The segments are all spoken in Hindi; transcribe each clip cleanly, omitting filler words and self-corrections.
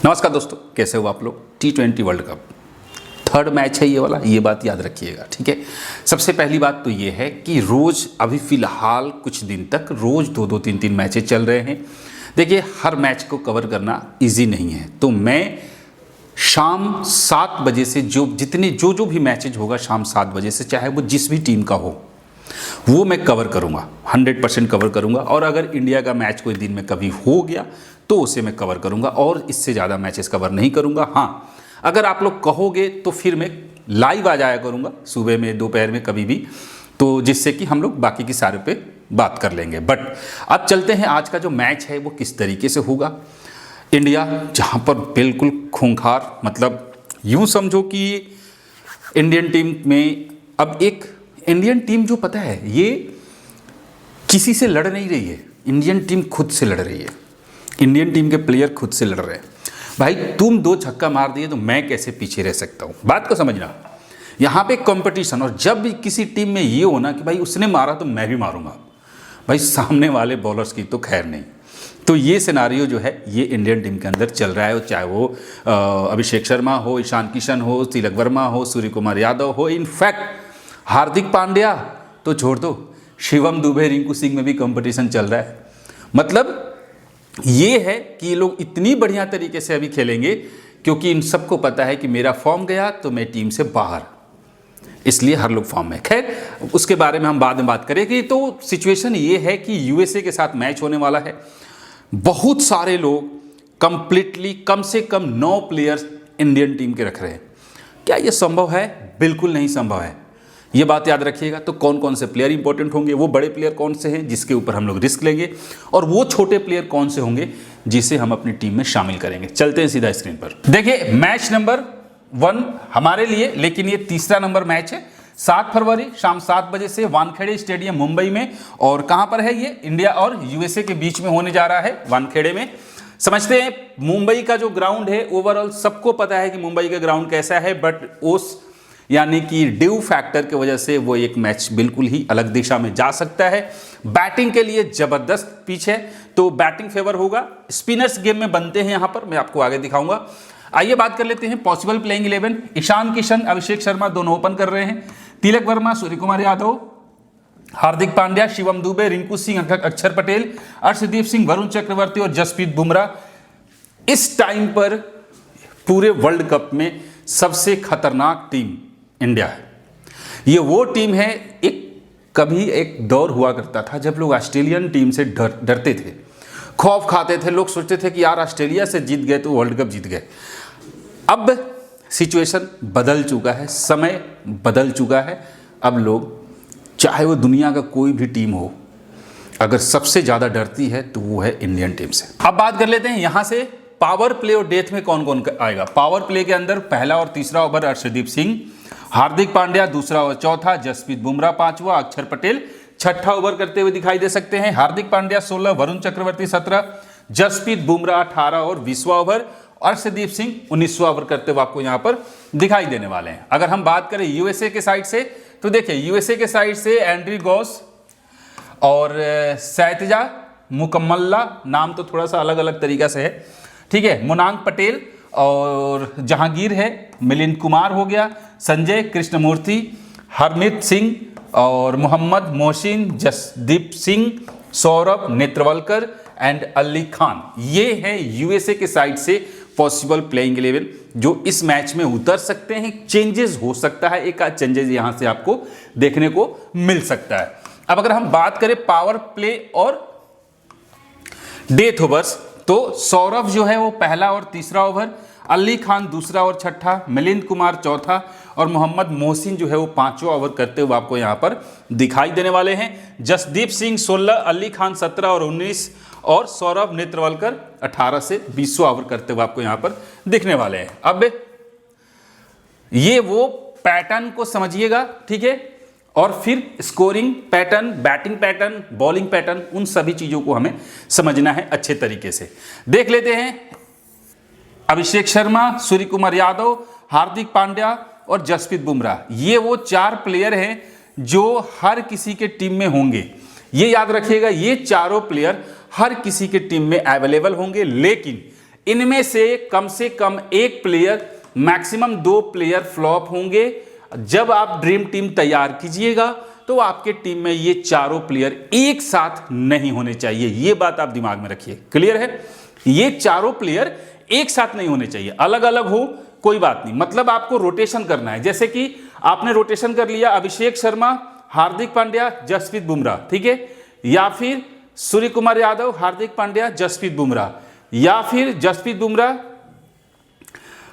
नमस्कार दोस्तों, कैसे हो आप लोग। T20 world cup third match है ये वाला, ये बात याद रखिएगा, ठीक है। सबसे पहली बात तो ये है कि रोज़ अभी फ़िलहाल कुछ दिन तक रोज़ दो तीन तीन मैचेस चल रहे हैं। देखिए, हर मैच को कवर करना इजी नहीं है, तो मैं शाम 7 बजे से जो भी मैचेज होगा शाम 7 बजे से, चाहे वो जिस भी टीम का हो, वो मैं कवर करूँगा, 100% कवर करूँगा। और अगर इंडिया का मैच कोई दिन में कभी हो गया तो उसे मैं कवर करूँगा, और इससे ज़्यादा मैचेस कवर नहीं करूँगा। हाँ, अगर आप लोग कहोगे तो फिर मैं लाइव आ जाया करूँगा सुबह में, दोपहर में, कभी भी, तो जिससे कि हम लोग बाकी की सारे पे बात कर लेंगे। बट अब चलते हैं, आज का जो मैच है वो किस तरीके से होगा। इंडिया जहाँ पर बिल्कुल खूंखार, मतलब यूँ समझो कि इंडियन टीम में अब एक इंडियन टीम जो पता है ये किसी से लड़ नहीं रही है, इंडियन टीम खुद से लड़ रही है। इंडियन टीम के प्लेयर खुद से लड़ रहे हैं। भाई, तुम 2 छक्का मार दिए तो मैं कैसे पीछे रह सकता हूँ, बात को समझना। यहाँ पे कंपटीशन, और जब भी किसी टीम में ये होना कि भाई उसने मारा तो मैं भी मारूंगा, भाई सामने वाले बॉलर्स की तो खैर नहीं। तो ये सिनारियो जो है ये इंडियन टीम के अंदर चल रहा है, चाहे वो अभिषेक शर्मा हो, ईशान किशन हो, तिलक वर्मा हो, सूर्य कुमार यादव हो, इनफैक्ट हार्दिक पांड्या तो छोड़ दो, शिवम दुबे, रिंकू सिंह में भी कंपटीशन चल रहा है। मतलब ये है कि ये लोग इतनी बढ़िया तरीके से अभी खेलेंगे क्योंकि इन सबको पता है कि मेरा फॉर्म गया तो मैं टीम से बाहर, इसलिए हर लोग फॉर्म में। खैर, उसके बारे में हम बाद में बात करेंगे। तो सिचुएशन ये है कि यूएसए के साथ मैच होने वाला है। बहुत सारे लोग कंप्लीटली कम से कम 9 प्लेयर्स इंडियन टीम के रख रहे हैं। क्या ये संभव है? बिल्कुल नहीं संभव है, ये बात याद रखिएगा। तो कौन कौन से प्लेयर इंपॉर्टेंट होंगे, वो बड़े प्लेयर कौन से हैं जिसके ऊपर हम लोग रिस्क लेंगे, और वो छोटे प्लेयर कौन से होंगे जिसे हम अपनी टीम में शामिल करेंगे। चलते हैं सीधा स्क्रीन पर। देखिए, मैच नंबर 1 हमारे लिए, लेकिन ये तीसरा नंबर मैच है। 7 फरवरी शाम 7 बजे से वानखेड़े स्टेडियम मुंबई में। और कहां पर है ये? इंडिया और यूएसए के बीच में होने जा रहा है, वानखेड़े में। समझते हैं मुंबई का जो ग्राउंड है, ओवरऑल सबको पता है कि मुंबई का ग्राउंड कैसा है, बट उस यानी कि ड्यू फैक्टर की वजह से वो एक मैच बिल्कुल ही अलग दिशा में जा सकता है। बैटिंग के लिए जबरदस्त पिच है, तो बैटिंग फेवर होगा। स्पिनर्स गेम में बनते हैं, यहां पर मैं आपको आगे दिखाऊंगा। आइए बात कर लेते हैं पॉसिबल प्लेइंग 11। ईशान किशन, अभिषेक शर्मा दोनों ओपन कर रहे हैं। तिलक वर्मा, सूर्य कुमार यादव, हार्दिक पांड्या, शिवम दुबे, रिंकू सिंह, अक्षर पटेल, अर्शदीप सिंह, वरुण चक्रवर्ती और जसप्रीत बुमराह। इस टाइम पर पूरे वर्ल्ड कप में सबसे खतरनाक टीम इंडिया है। ये वो टीम है, कभी एक दौर हुआ करता था जब लोग ऑस्ट्रेलियन टीम से डरते थे, खौफ खाते थे। लोग सोचते थे कि यार ऑस्ट्रेलिया से जीत गए तो वर्ल्ड कप जीत गए। अब सिचुएशन बदल चुका है, समय बदल चुका है। अब लोग, चाहे वो दुनिया का कोई भी टीम हो, अगर सबसे ज़्यादा डरती है तो वो है इंडियन टीम से। अब बात कर लेते हैं यहाँ से पावर प्ले और डेथ में कौन कौन आएगा। पावर प्ले के अंदर पहला और तीसरा ओवर अर्शदीप सिंह, हार्दिक पांड्या दूसरा और चौथा, जसप्रीत बुमराह पांचवा, अक्षर पटेल छठा ओवर करते हुए दिखाई दे सकते हैं। हार्दिक पांड्या 16, वरुण चक्रवर्ती 17, जसप्रीत बुमराह 18 और 20वां ओवर, अर्शदीप सिंह 19वां ओवर करते हुए आपको यहां पर दिखाई देने वाले हैं। अगर हम बात करें यूएसए के साइड से, तो देखिए यूएसए के साइड से एंड्री गॉस और सैतजा मुकम्मल्ला, नाम तो थोड़ा सा अलग अलग तरीका से है, ठीक है। मुनांग पटेल और जहांगीर है, मिलिंद कुमार हो गया, संजय कृष्णमूर्ति, हरमीत सिंह और मोहम्मद मोहसिन, जसदीप सिंह, सौरभ नेत्रवलकर एंड अली खान। ये है यूएसए के साइड से पॉसिबल प्लेइंग 11 जो इस मैच में उतर सकते हैं। चेंजेस हो सकता है, एक आध चेंजेस यहां से आपको देखने को मिल सकता है। अब अगर हम बात करें पावर प्ले और डेथ ओवर्स, तो सौरभ जो है वो पहला और तीसरा ओवर, अली खान दूसरा और छठा, मिलिंद कुमार चौथा और मोहम्मद मोहसिन जो है वो 5वां ओवर करते हुए आपको यहां पर दिखाई देने वाले हैं। जसदीप सिंह 16, अली खान 17 और 19 और सौरभ नेत्रवलकर 18 से 20वां ओवर करते हुए आपको यहां पर दिखने वाले हैं। अब ये वो पैटर्न को समझिएगा, ठीक है, और फिर scoring pattern, batting pattern, bowling pattern, उन सभी चीजों को हमें समझना है अच्छे तरीके से। देख लेते हैं अभिषेक शर्मा, सूर्य कुमार यादव, हार्दिक पांड्या और जसप्रीत बुमराह। ये वो 4 प्लेयर हैं जो हर किसी के टीम में होंगे। ये याद रखिएगा, ये चारों प्लेयर हर किसी के टीम में अवेलेबल होंगे, लेकिन इनमें से कम एक प्लेयर, मैक्सिमम 2 प्लेयर फ्लॉप होंगे। जब आप ड्रीम टीम तैयार कीजिएगा तो आपके टीम में ये चारों प्लेयर एक साथ नहीं होने चाहिए। ये बात आप दिमाग में रखिए, क्लियर है? ये चारों प्लेयर एक साथ नहीं होने चाहिए, अलग अलग हो कोई बात नहीं, मतलब आपको रोटेशन करना है। जैसे कि आपने रोटेशन कर लिया अभिषेक शर्मा, हार्दिक पांड्या, जसप्रीत बुमराह, ठीक है, या फिर सूर्य कुमार यादव, हार्दिक पांड्या, जसप्रीत बुमराह, या फिर जसप्रीत बुमराह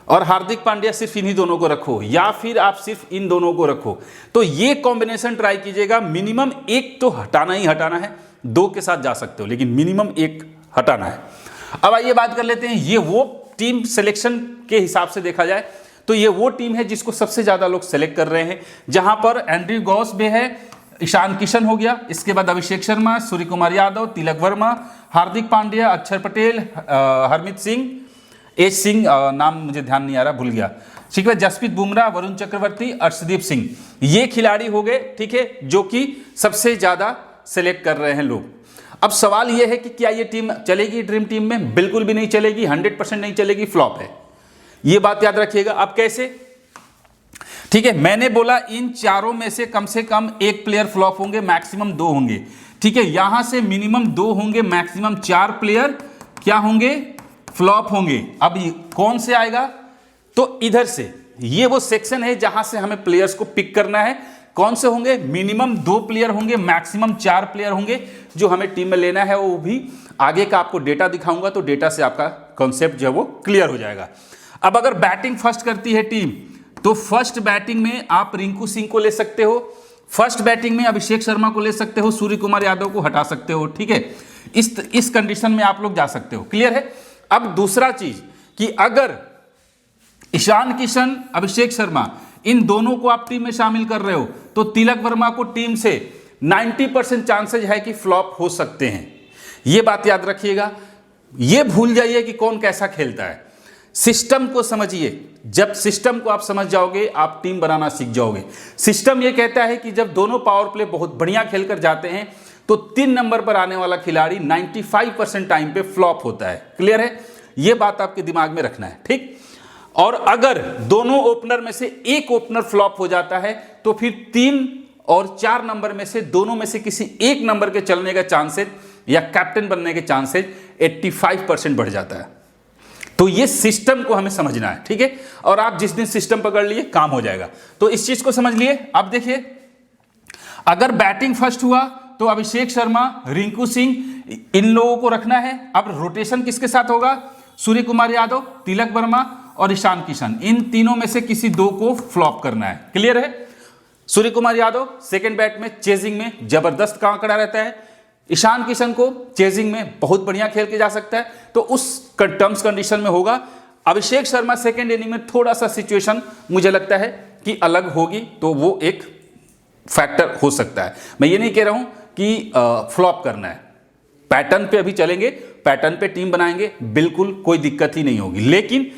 और हार्दिक पांड्या सिर्फ इन्हीं दोनों को रखो, या फिर आप सिर्फ इन दोनों को रखो। तो ये कॉम्बिनेशन ट्राई कीजिएगा। मिनिमम एक तो हटाना ही हटाना है, 2 के साथ जा सकते हो लेकिन मिनिमम 1 हटाना है। अब आइए बात कर लेते हैं, ये वो टीम सिलेक्शन के हिसाब से देखा जाए तो ये वो टीम है जिसको सबसे ज्यादा लोग सेलेक्ट कर रहे हैं, जहां पर एंड्रयू गॉस भी है, ईशान किशन हो गया, इसके बाद अभिषेक शर्मा, सूर्य कुमार यादव, तिलक वर्मा, हार्दिक पांड्या, अक्षर पटेल, हरमीत सिंह, एच सिंह, नाम मुझे ध्यान नहीं आ रहा, भूल गया, ठीक है, जसप्रीत बुमराह, वरुण चक्रवर्ती, अर्शदीप सिंह, ये खिलाड़ी हो गए, ठीक है, जो कि सबसे ज्यादा सेलेक्ट कर रहे हैं लोग। अब सवाल यह है कि क्या ये टीम चलेगी ड्रीम टीम में? बिल्कुल भी नहीं चलेगी, 100% नहीं चलेगी, फ्लॉप है, ये बात याद रखिएगा। अब कैसे? ठीक है, मैंने बोला इन चारों में से कम एक प्लेयर फ्लॉप होंगे, मैक्सिमम 2 होंगे, ठीक है, यहां से मिनिमम 2 होंगे, मैक्सिमम 4 प्लेयर क्या होंगे? फ्लॉप होंगे। अब कौन से आएगा? तो इधर से, ये वो सेक्शन है जहां से हमें प्लेयर्स को पिक करना है। कौन से होंगे? मिनिमम 2 प्लेयर होंगे, मैक्सिमम 4 प्लेयर होंगे, जो हमें टीम में लेना है। वो भी आगे का आपको डेटा दिखाऊंगा, तो डेटा से आपका कॉन्सेप्ट जो है वो क्लियर हो जाएगा। अब अगर बैटिंग फर्स्ट करती है टीम, तो फर्स्ट बैटिंग में आप रिंकू सिंह को ले सकते हो, फर्स्ट बैटिंग में अभिषेक शर्मा को ले सकते हो, सूर्य कुमार यादव को हटा सकते हो, ठीक है, इस कंडीशन में आप लोग जा सकते हो, क्लियर है? अब दूसरा चीज कि अगर ईशान किशन, अभिषेक शर्मा, इन दोनों को आप टीम में शामिल कर रहे हो, तो तिलक वर्मा को टीम से 90% चांसेज है कि फ्लॉप हो सकते हैं। यह बात याद रखिएगा। यह भूल जाइए कि कौन कैसा खेलता है, सिस्टम को समझिए। जब सिस्टम को आप समझ जाओगे, आप टीम बनाना सीख जाओगे। सिस्टम यह कहता है कि जब दोनों पावर प्ले बहुत बढ़िया खेलकर जाते हैं, तो 3 नंबर पर आने वाला खिलाड़ी 95% टाइम पे फ्लॉप होता है, क्लियर है? यह बात आपके दिमाग में रखना है, ठीक। और अगर दोनों ओपनर में से एक ओपनर फ्लॉप हो जाता है, तो फिर 3 और 4 नंबर में से दोनों में से किसी एक नंबर के चलने का चांसेस या कैप्टन बनने के चांसेस 85% बढ़ जाता है। तो ये सिस्टम को हमें समझना है, ठीक है? और आप जिस दिन सिस्टम पकड़ लिए, काम हो जाएगा। तो इस चीज को समझ लिए। अब देखिए, अगर बैटिंग फर्स्ट हुआ तो अभिषेक शर्मा, रिंकू सिंह, इन लोगों को रखना है। अब रोटेशन किसके साथ होगा? सूर्य कुमार यादव, तिलक वर्मा और ईशान किशन, इन तीनों में से किसी 2 को फ्लॉप करना है, क्लियर है? सूर्य कुमार यादव सेकंड बैट में चेजिंग में जबरदस्त आंकड़ा रहता है, ईशान किशन को चेजिंग में बहुत बढ़िया खेल के जा सकता है, तो उस टर्म्स कंडीशन में होगा। अभिषेक शर्मा सेकंड इनिंग में थोड़ा सा सिचुएशन मुझे लगता है कि अलग होगी, तो वो एक फैक्टर हो सकता है। मैं ये नहीं कह रहा हूं कि फ्लॉप करना है, पैटर्न पे अभी चलेंगे, पैटर्न पे टीम बनाएंगे, बिल्कुल कोई दिक्कत ही नहीं होगी, लेकिन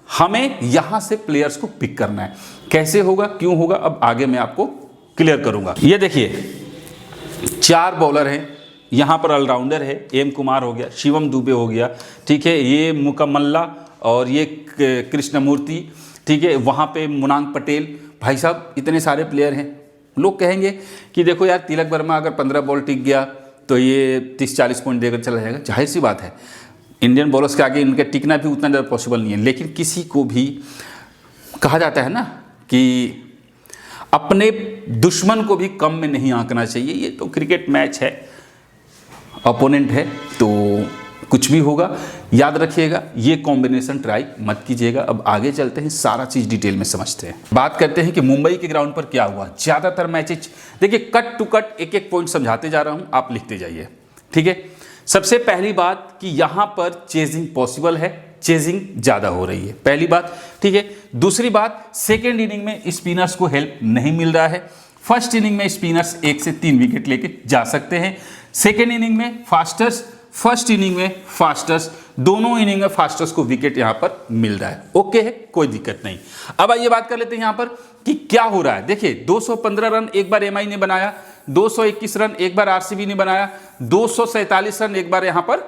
हमें यहां से प्लेयर्स को पिक करना है। कैसे होगा, क्यों होगा, अब आगे मैं आपको क्लियर करूंगा। ये देखिए 4 बॉलर हैं, यहां पर ऑलराउंडर है, एम कुमार हो गया, शिवम दुबे हो गया, ठीक है, ये मुकम्मल्ला और ये कृष्णमूर्ति, ठीक है, वहां पे मुनांक पटेल। भाई साहब इतने सारे प्लेयर हैं। लोग कहेंगे कि देखो यार, तिलक वर्मा अगर 15 बॉल टिक गया तो ये 30-40 पॉइंट देकर चला जाएगा। जाहिर सी बात है, इंडियन बॉलर्स के आगे इनके टिकना भी उतना ज़्यादा पॉसिबल नहीं है, लेकिन किसी को भी कहा जाता है ना कि अपने दुश्मन को भी कम में नहीं आंकना चाहिए। ये तो क्रिकेट मैच है, अपोनेंट है, तो कुछ भी होगा, याद रखिएगा। ये कॉम्बिनेशन ट्राई मत कीजिएगा। अब आगे चलते हैं, सारा चीज़ डिटेल में समझते हैं। बात करते हैं कि मुंबई के ग्राउंड पर क्या हुआ। ज़्यादातर मैचेज देखिए, कट टू कट एक एक पॉइंट समझाते जा रहा हूँ, आप लिखते जाइए, ठीक है। सबसे पहली बात कि यहाँ पर चेजिंग पॉसिबल है, चेजिंग ज़्यादा हो रही है, पहली बात, ठीक है। दूसरी बात, सेकेंड इनिंग में स्पिनर्स को हेल्प नहीं मिल रहा है। फर्स्ट इनिंग में स्पिनर्स 1 से 3 विकेट लेके जा सकते हैं। सेकेंड इनिंग में फास्टर्स, फर्स्ट इनिंग में फास्टर्स, दोनों इनिंग में फास्टर्स को विकेट यहां पर मिल रहा है, ओके है, कोई दिक्कत नहीं। अब आइए बात कर लेते हैं यहां पर कि क्या हो रहा है। देखिए 215 रन एक बार एमआई ने बनाया, 221 रन एक बार आरसीबी ने बनाया, 247 रन एक बार यहां पर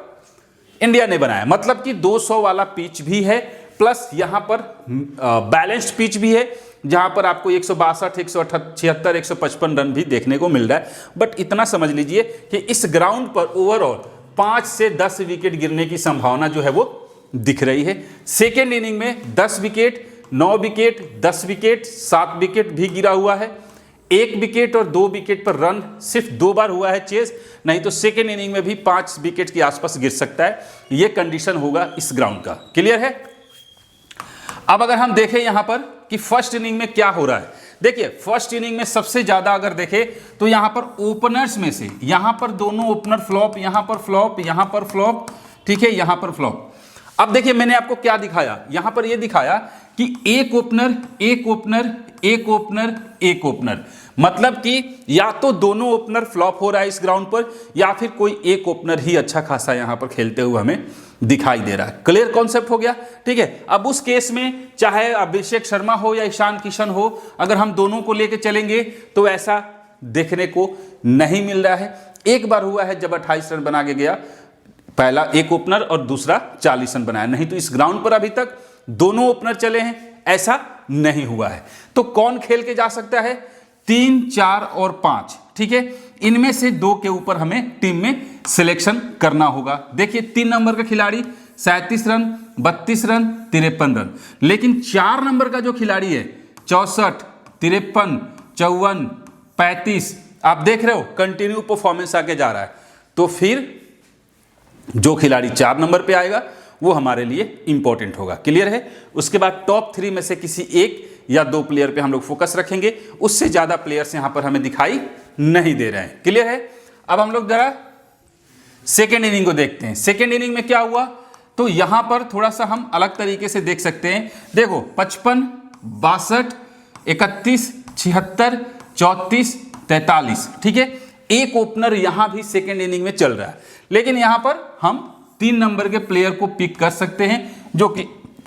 इंडिया ने बनाया, मतलब कि 200 वाला पिच भी है प्लस यहाँ पर बैलेंस्ड पिच भी है, जहां पर आपको 162, 176, 155 रन भी देखने को मिल रहा है। बट इतना समझ लीजिए कि इस ग्राउंड पर ओवरऑल 5 से 10 विकेट गिरने की संभावना जो है वो दिख रही है। सेकेंड इनिंग में 10 विकेट, 9 विकेट, 10 विकेट, 7 विकेट भी गिरा हुआ है। 1 विकेट और 2 विकेट पर रन सिर्फ 2 बार हुआ है चेज, नहीं तो सेकेंड इनिंग में भी 5 विकेट के आसपास गिर सकता है। यह कंडीशन होगा इस ग्राउंड का। क्लियर है? अब अगर हम देखें यहां पर कि फर्स्ट इनिंग में क्या हो रहा है, देखिए फर्स्ट इनिंग में सबसे ज्यादा अगर देखें तो यहां पर ओपनर्स में से यहां पर दोनों ओपनर फ्लॉप, यहां पर फ्लॉप, यहां पर फ्लॉप, ठीक है, यहां पर फ्लॉप। अब देखिए मैंने आपको क्या दिखाया, यहां पर यह दिखाया कि एक ओपनर, एक ओपनर, एक ओपनर, एक ओपनर, मतलब कि या तो दोनों ओपनर फ्लॉप हो रहा है इस ग्राउंड पर, या फिर कोई एक ओपनर ही अच्छा खासा यहां पर खेलते हुए हमें दिखाई दे रहा है। क्लियर कॉन्सेप्ट हो गया? ठीक है। अब उस केस में चाहे अभिषेक शर्मा हो या ईशान किशन हो, अगर हम दोनों को लेकर चलेंगे तो ऐसा देखने को नहीं मिल रहा है। एक बार हुआ है जब 28 रन बना के गया, पहला एक ओपनर और दूसरा 40 रन बनाया, नहीं तो इस ग्राउंड पर अभी तक दोनों ओपनर चले हैं, ऐसा नहीं हुआ है। तो कौन खेल के जा सकता है? 3, 4 और 5, ठीक है, इनमें से 2 के ऊपर हमें टीम में सिलेक्शन करना होगा। देखिए 3 नंबर का खिलाड़ी 37 रन, 32 रन, 53 रन, लेकिन 4 नंबर का जो खिलाड़ी है 64, 53, 54, 35, आप देख रहे हो कंटिन्यू परफॉर्मेंस आके जा रहा है। तो फिर जो खिलाड़ी 4 नंबर पे आएगा वो हमारे लिए इंपॉर्टेंट होगा। क्लियर है? उसके बाद टॉप 3 में से किसी एक या 2 प्लेयर पे हम लोग फोकस रखेंगे, उससे ज्यादा प्लेयर्स यहां पर हमें दिखाई नहीं दे रहे हैं। क्लियर है? अब हम लोग जरा सेकेंड इनिंग को देखते हैं। सेकेंड इनिंग में क्या हुआ, तो यहां पर थोड़ा सा हम अलग तरीके से देख सकते हैं। देखो 55, 62, 31, 76, 34, 43, ठीक है, एक ओपनर यहां भी सेकेंड इनिंग में चल रहा है, लेकिन यहां पर हम 3 नंबर के प्लेयर को पिक कर सकते हैं जो कि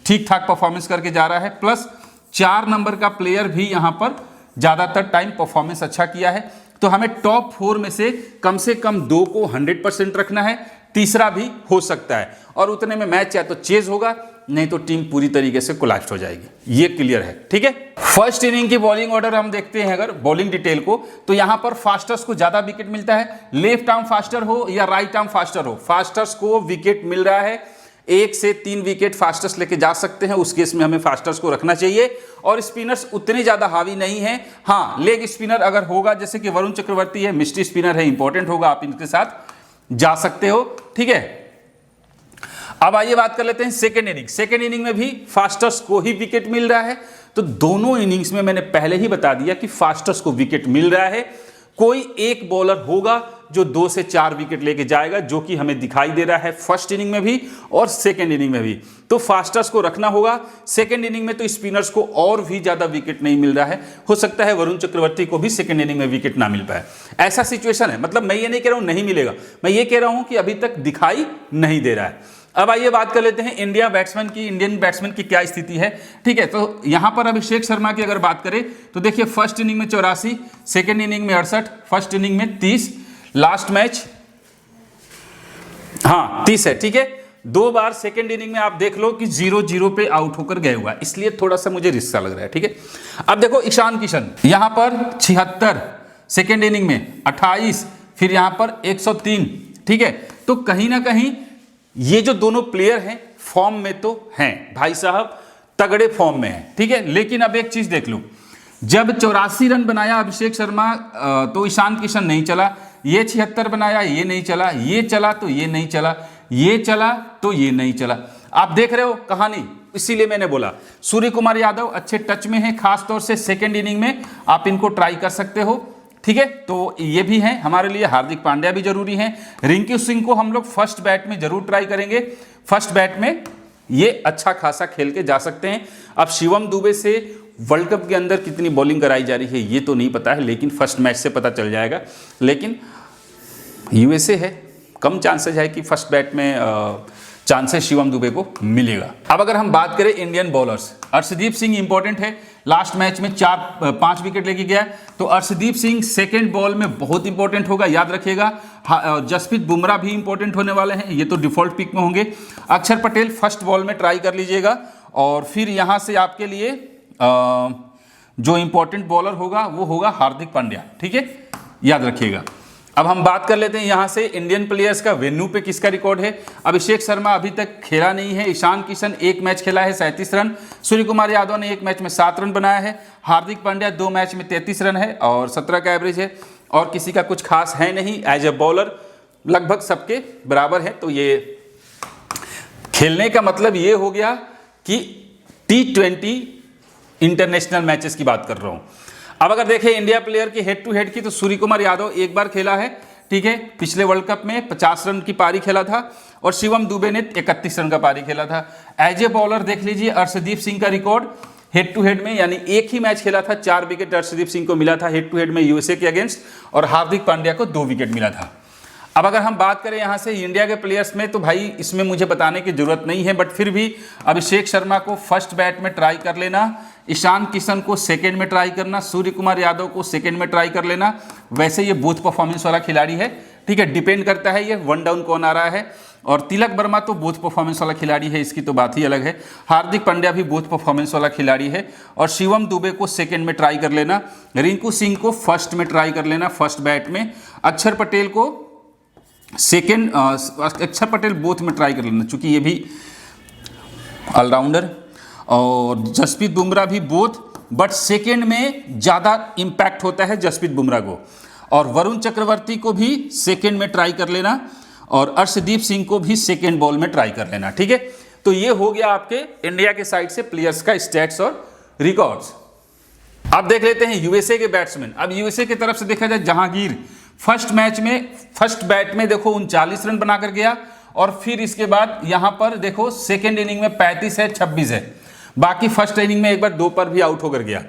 ठीक ठाक परफॉर्मेंस करके जा रहा है, प्लस 4 नंबर का प्लेयर भी यहां पर ज्यादातर टाइम परफॉर्मेंस अच्छा किया है। तो हमें टॉप 4 में से कम 2 को 100% रखना है, तीसरा भी हो सकता है, और उतने में मैच या तो चेज होगा, नहीं तो टीम पूरी तरीके से कोलैप्स हो जाएगी। ये क्लियर है? ठीक है। फर्स्ट इनिंग की बॉलिंग ऑर्डर हम देखते हैं, अगर बॉलिंग डिटेल को, तो यहां पर फास्टर्स को ज्यादा विकेट मिलता है। लेफ्ट आर्म फास्टर हो या राइट आर्म फास्टर हो, फास्टर्स को विकेट मिल रहा है। 1 से 3 विकेट फास्टर्स लेके जा सकते हैं, उस केस में हमें फास्टर्स को रखना चाहिए। और स्पिनर्स उतने ज्यादा हावी नहीं है। हाँ, लेग स्पिनर अगर होगा, जैसे कि वरुण चक्रवर्ती है, मिस्ट्री स्पिनर है, इंपॉर्टेंट होगा, आप इनके साथ जा सकते हो। ठीक है। अब आइए बात कर लेते हैं सेकेंड इनिंग। सेकेंड इनिंग में भी फास्टर्स को ही विकेट मिल रहा है। तो दोनों इनिंग्स में मैंने पहले ही बता दिया कि फास्टर्स को विकेट मिल रहा है। कोई एक बॉलर होगा जो 2 से 4 विकेट लेके जाएगा, जो कि हमें दिखाई दे रहा है फर्स्ट इनिंग में भी और सेकेंड इनिंग में भी। तो फास्टर्स को रखना होगा। सेकेंड इनिंग में तो स्पिनर्स को और भी ज्यादा विकेट नहीं मिल रहा है, हो सकता है वरुण चक्रवर्ती को भी सेकेंड इनिंग में विकेट ना मिल पाए, ऐसा सिचुएशन है। मतलब मैं ये नहीं कह रहा हूं नहीं मिलेगा, मैं ये कह रहा हूं कि अभी तक दिखाई नहीं दे रहा है। अब आइए बात कर लेते हैं इंडियन बैट्समैन की क्या स्थिति है। ठीक है, तो यहां पर अभिषेक शर्मा की अगर बात करें तो देखिए फर्स्ट इनिंग में 84, सेकेंड इनिंग में 68, फर्स्ट इनिंग में 30, लास्ट मैच 30 है। ठीक है, 2 बार सेकेंड इनिंग में आप देख लो कि 0-0 पे आउट होकर गए हुआ है, इसलिए थोड़ा सा मुझे रिस्क लग रहा है। ठीक है, अब देखो ईशान किशन यहां पर 76, सेकेंड इनिंग में 28, फिर यहां पर 103। ठीक है, तो कहीं ना कहीं ये जो दोनों प्लेयर हैं फॉर्म में तो हैं भाई साहब, तगड़े फॉर्म में हैं। ठीक है, लेकिन अब एक चीज देख लो, जब 84 रन बनाया अभिषेक शर्मा तो ईशान किशन नहीं चला, ये 76 बनाया ये नहीं चला, ये चला तो ये नहीं चला, ये चला तो ये नहीं चला। आप देख रहे हो कहानी, इसीलिए मैंने बोला सूर्य कुमार यादव अच्छे टच में है, खासतौर से सेकेंड इनिंग में आप इनको ट्राई कर सकते हो। ठीक है, तो ये भी हैं हमारे लिए। हार्दिक पांड्या भी जरूरी हैं। रिंकू सिंह को हम लोग फर्स्ट बैट में जरूर ट्राई करेंगे, फर्स्ट बैट में ये अच्छा खासा खेल के जा सकते हैं। अब शिवम दुबे से वर्ल्ड कप के अंदर कितनी बॉलिंग कराई जा रही है ये तो नहीं पता है, लेकिन फर्स्ट मैच से पता चल जाएगा। लेकिन यूएसए है, कम चांसेस है कि फर्स्ट बैट में चांसेस शिवम दुबे को मिलेगा। अब अगर हम बात करें Indian bowlers, Arshdeep Singh important है, लास्ट मैच में 5 विकेट लेके गया, तो अर्शदीप सिंह सेकेंड बॉल में बहुत इंपॉर्टेंट होगा, याद रखिएगा। जसप्रीत बुमराह भी इंपॉर्टेंट होने वाले हैं, ये तो डिफॉल्ट पिक में होंगे। अक्षर पटेल फर्स्ट बॉल में ट्राई कर लीजिएगा। और फिर यहाँ से आपके लिए जो इंपॉर्टेंट बॉलर होगा वो होगा हार्दिक पांड्या, ठीक है, याद रखिएगा। अब हम बात कर लेते हैं यहाँ से इंडियन प्लेयर्स का वेन्यू पे किसका रिकॉर्ड है। अभिषेक शर्मा अभी तक खेला नहीं है। ईशान किशन एक मैच खेला है 37 रन। सूर्य कुमार यादव ने एक मैच में 7 रन बनाया है। हार्दिक पांड्या 2 मैच में 33 रन है और 17 का एवरेज है। और किसी का कुछ खास है नहीं। एज ए बॉलर लगभग सबके बराबर है। तो ये खेलने का मतलब ये हो गया कि T20 इंटरनेशनल मैचेस की बात कर रहा हूं। अब अगर देखें इंडिया प्लेयर की हेड टू हेड की, तो सूर्य कुमार यादव एक बार खेला है, ठीक है, पिछले वर्ल्ड कप में 50 रन की पारी खेला था। और शिवम दुबे ने 31 रन का पारी खेला था। एज ए बॉलर देख लीजिए अर्शदीप सिंह का रिकॉर्ड हेड टू हेड में, यानी एक ही मैच खेला था, 4 विकेट अर्शदीप सिंह को मिला था हेड टू हेड में यूएसए के अगेंस्ट, और हार्दिक पांड्या को 2 विकेट मिला था। अब अगर हम बात करें यहाँ से इंडिया के प्लेयर्स में, तो भाई इसमें मुझे बताने की जरूरत नहीं है, बट फिर भी अभिषेक शर्मा को फर्स्ट बैट में ट्राई कर लेना, ईशान किशन को सेकंड में ट्राई करना, सूर्य कुमार यादव को सेकंड में ट्राई कर लेना। वैसे ये बूथ परफॉर्मेंस वाला खिलाड़ी है, ठीक है, डिपेंड करता है ये वन डाउन कौन आ रहा है। और तिलक वर्मा तो बूथ परफॉर्मेंस वाला खिलाड़ी है, इसकी तो बात ही अलग है। हार्दिक पांड्या भी बूथ परफॉर्मेंस वाला खिलाड़ी है। और शिवम दुबे को सेकंड में ट्राई कर लेना, रिंकू सिंह को फर्स्ट में ट्राई कर लेना फर्स्ट बैट में, अक्षर पटेल को सेकेंड, अक्षर पटेल बोथ में ट्राई कर लेना चूंकि ये भी ऑलराउंडर, और जसप्रीत बुमराह भी बोथ, बट सेकेंड में ज़्यादा इम्पैक्ट होता है जसप्रीत बुमराह को। और वरुण चक्रवर्ती को भी सेकेंड में ट्राई कर लेना, और अर्शदीप सिंह को भी सेकेंड बॉल में ट्राई कर लेना, ठीक है। तो ये हो गया आपके इंडिया के साइड से प्लेयर्स का स्टैट्स और रिकॉर्ड्स। अब देख लेते हैं यूएसए के बैट्समैन। अब यूएसए की तरफ से देखा जाए, जहांगीर फर्स्ट मैच में फर्स्ट बैट में देखो 39 रन बनाकर गया, और फिर इसके बाद यहां पर देखो सेकेंड इनिंग में 35 है, 26 है, बाकी फर्स्ट इनिंग में एक बार 2 पर भी आउट होकर गया,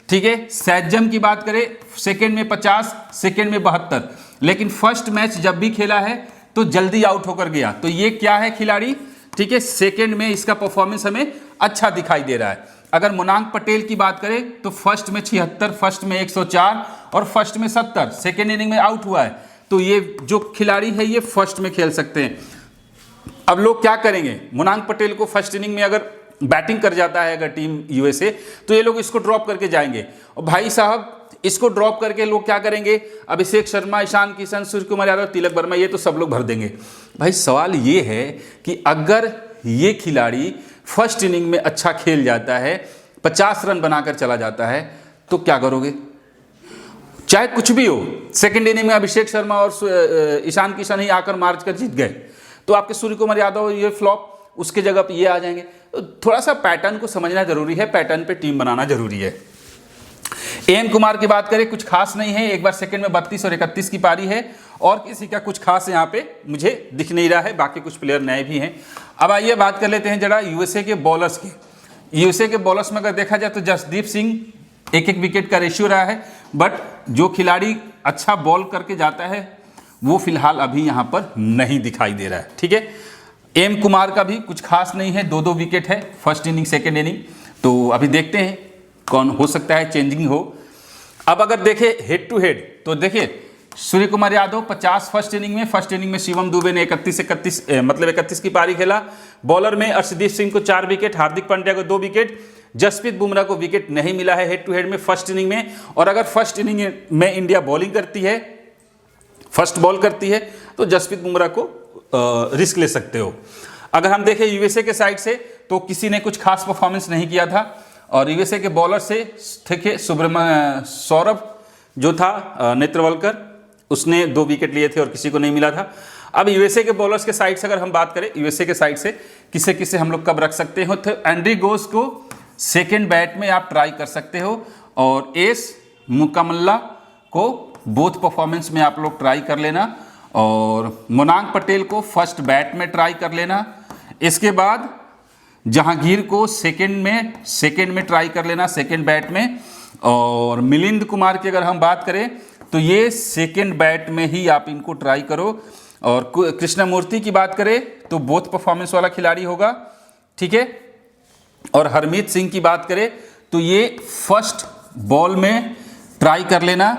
ठीक है। सैजम की बात करें, सेकेंड में 50, सेकेंड में 72, लेकिन फर्स्ट मैच जब भी खेला है तो जल्दी आउट होकर गया। तो ये क्या है खिलाड़ी, ठीक है, सेकेंड में इसका परफॉर्मेंस हमें अच्छा दिखाई दे रहा है। अगर मुनांक पटेल की बात करें तो फर्स्ट में 76, फर्स्ट में 104 और फर्स्ट में 70, सेकेंड इनिंग में आउट हुआ है। तो ये जो खिलाड़ी है ये फर्स्ट में खेल सकते हैं। अब लोग क्या करेंगे, मुनांक पटेल को फर्स्ट इनिंग में अगर बैटिंग कर जाता है अगर टीम यूएसए, तो ये लोग इसको ड्रॉप करके जाएंगे। और भाई साहब इसको ड्रॉप करके लोग क्या करेंगे, अभिषेक शर्मा, ईशान किशन, सूर्य कुमार यादव, तिलक वर्मा, ये तो सब लोग भर देंगे। भाई सवाल ये है कि अगर ये खिलाड़ी फर्स्ट इनिंग में अच्छा खेल जाता है, 50 रन बनाकर चला जाता है, तो क्या करोगे, चाहे कुछ भी हो। सेकंड इनिंग में अभिषेक शर्मा और ईशान किशन ही आकर मार्च कर जीत गए, तो आपके सूर्य कुमार यादव ये फ्लॉप, उसके जगह पे ये आ जाएंगे। तो थोड़ा सा पैटर्न को समझना जरूरी है, पैटर्न पे टीम बनाना जरूरी है। एम कुमार की बात करें, कुछ खास नहीं है, एक बार सेकंड में 32 और 31 की पारी है, और किसी का कुछ खास यहाँ पे मुझे दिख नहीं रहा है। बाकी कुछ प्लेयर नए भी हैं। अब आइए बात कर लेते हैं जरा यूएसए के बॉलर्स की। यूएसए के बॉलर्स में अगर देखा जाए तो जसदीप सिंह 1-1 विकेट का रेशियो रहा है, बट जो खिलाड़ी अच्छा बॉल करके जाता है वो फिलहाल अभी यहाँ पर नहीं दिखाई दे रहा है, ठीक है। एम कुमार का भी कुछ खास नहीं है, 2-2 विकेट है फर्स्ट इनिंग सेकेंड इनिंग। तो अभी देखते हैं कौन हो सकता है चेंजिंग हो। अब अगर देखें हेड टू हेड, तो देखिए सूर्य कुमार यादव 50 फर्स्ट इनिंग में शिवम दुबे ने 31 की पारी खेला। बॉलर में अर्शदीप सिंह को 4 विकेट, हार्दिक पांड्या को 2 विकेट, जसप्रीत बुमराह को विकेट नहीं मिला है हेड टू हेड में फर्स्ट इनिंग में। और अगर फर्स्ट इनिंग में इंडिया बॉलिंग करती है, फर्स्ट बॉल करती है, तो जसप्रीत बुमराह को रिस्क ले सकते हो। अगर हम देखें यूएसए के साइड से, तो किसी ने कुछ खास परफॉर्मेंस नहीं किया था, और यूएसए के बॉलर से थे सौरभ जो था नेत्रवलकर, उसने 2 विकेट लिए थे और किसी को नहीं मिला था। अब यूएसए के बॉलर्स के साइड से अगर हम बात करें, यूएसए के साइड से किसे किसे हम लोग कब रख सकते हो, तो एंड्री गोस को सेकेंड बैट में आप ट्राई कर सकते हो, और एस मुकम्मला को बोथ परफॉर्मेंस में आप लोग ट्राई कर लेना, और मुनांक पटेल को फर्स्ट बैट में ट्राई कर लेना। इसके बाद जहांगीर को सेकेंड में ट्राई कर लेना सेकेंड बैट में। और मिलिंद कुमार की अगर हम बात करें तो ये सेकेंड बैट में ही आप इनको ट्राई करो। और कृष्णमूर्ति की बात करें तो बोथ परफॉर्मेंस वाला खिलाड़ी होगा, ठीक है। और हरमीत सिंह की बात करें तो ये फर्स्ट बॉल में ट्राई कर लेना।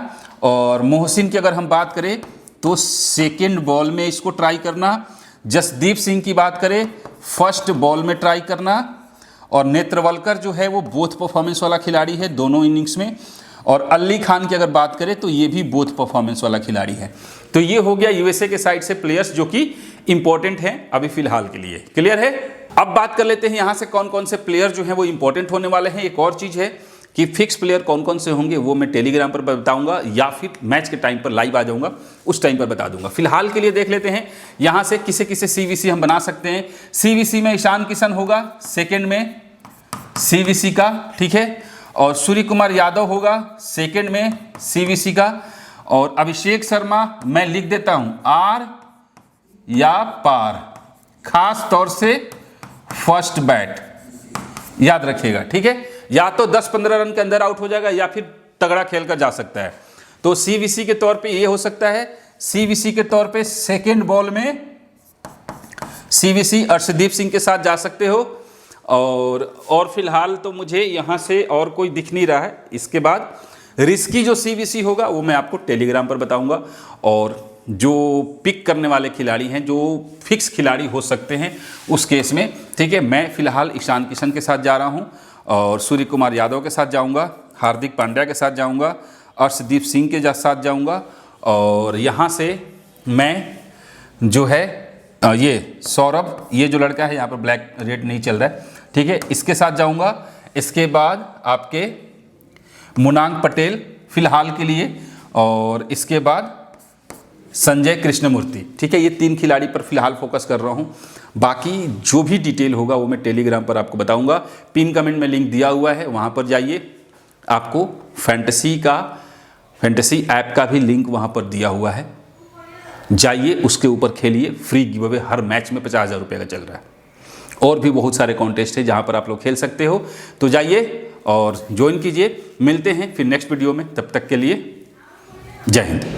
और मोहसिन की अगर हम बात करें तो सेकेंड बॉल में इसको ट्राई करना। जसदीप सिंह की बात करें, फर्स्ट बॉल में ट्राई करना। और नेत्रवलकर जो है वो बोथ परफॉर्मेंस वाला खिलाड़ी है दोनों इनिंग्स में। और अली खान की अगर बात करें तो ये भी बोथ परफॉर्मेंस वाला खिलाड़ी है। तो ये हो गया यूएसए के साइड से प्लेयर्स जो कि इंपॉर्टेंट हैं अभी फिलहाल के लिए। क्लियर है? अब बात कर लेते हैं यहाँ से कौन कौन से प्लेयर जो हैं वो इंपॉर्टेंट होने वाले हैं। एक और चीज़ है कि फिक्स प्लेयर कौन कौन से होंगे वो मैं टेलीग्राम पर बताऊंगा या फिर मैच के टाइम पर लाइव आ जाऊंगा, उस टाइम पर बता दूंगा। फिलहाल के लिए देख लेते हैं यहाँ से किसे किसे सीवीसी हम बना सकते हैं। सीवीसी में ईशान किशन होगा, सेकेंड में सीवीसी का, ठीक है। और सूर्य कुमार यादव होगा सेकेंड में सीवीसी का। और अभिषेक शर्मा मैं लिख देता हूं आर या पार, खास तौर से फर्स्ट बैट याद रखिएगा, ठीक है। या तो 10-15 रन के अंदर आउट हो जाएगा या फिर तगड़ा खेलकर जा सकता है। तो सीवीसी के तौर पे ये हो सकता है। सीवीसी के तौर पे सेकेंड बॉल में सीवीसी अर्शदीप सिंह के साथ जा सकते हो। और फिलहाल तो मुझे यहाँ से और कोई दिख नहीं रहा है। इसके बाद रिस्की जो सीवीसी होगा वो मैं आपको टेलीग्राम पर बताऊंगा। और जो पिक करने वाले खिलाड़ी हैं, जो फिक्स खिलाड़ी हो सकते हैं उस केस में, ठीक है। मैं फिलहाल ईशान किशन के साथ जा रहा हूँ और सूर्य कुमार यादव के साथ जाऊँगा, हार्दिक पांड्या के साथ जाऊँगा, अर्शदीप सिंह के साथ जाऊँगा। और यहाँ से मैं जो है ये सौरभ, ये जो लड़का है यहाँ पर ब्लैक रेड नहीं चल रहा है, ठीक है, इसके साथ जाऊंगा। इसके बाद आपके मुनांग पटेल फिलहाल के लिए, और इसके बाद संजय कृष्णमूर्ति, ठीक है। ये 3 खिलाड़ी पर फिलहाल फोकस कर रहा हूँ। बाकी जो भी डिटेल होगा वो मैं टेलीग्राम पर आपको बताऊंगा। पिन कमेंट में लिंक दिया हुआ है, वहाँ पर जाइए। आपको फैंटेसी ऐप का भी लिंक वहाँ पर दिया हुआ है, जाइए उसके ऊपर खेलिए। फ्री गिव अवे हर मैच में 50,000 रुपये का चल रहा है। और भी बहुत सारे कॉन्टेस्ट है जहां पर आप लोग खेल सकते हो। तो जाइए और ज्वाइन कीजिए। मिलते हैं फिर नेक्स्ट वीडियो में, तब तक के लिए जय हिंद।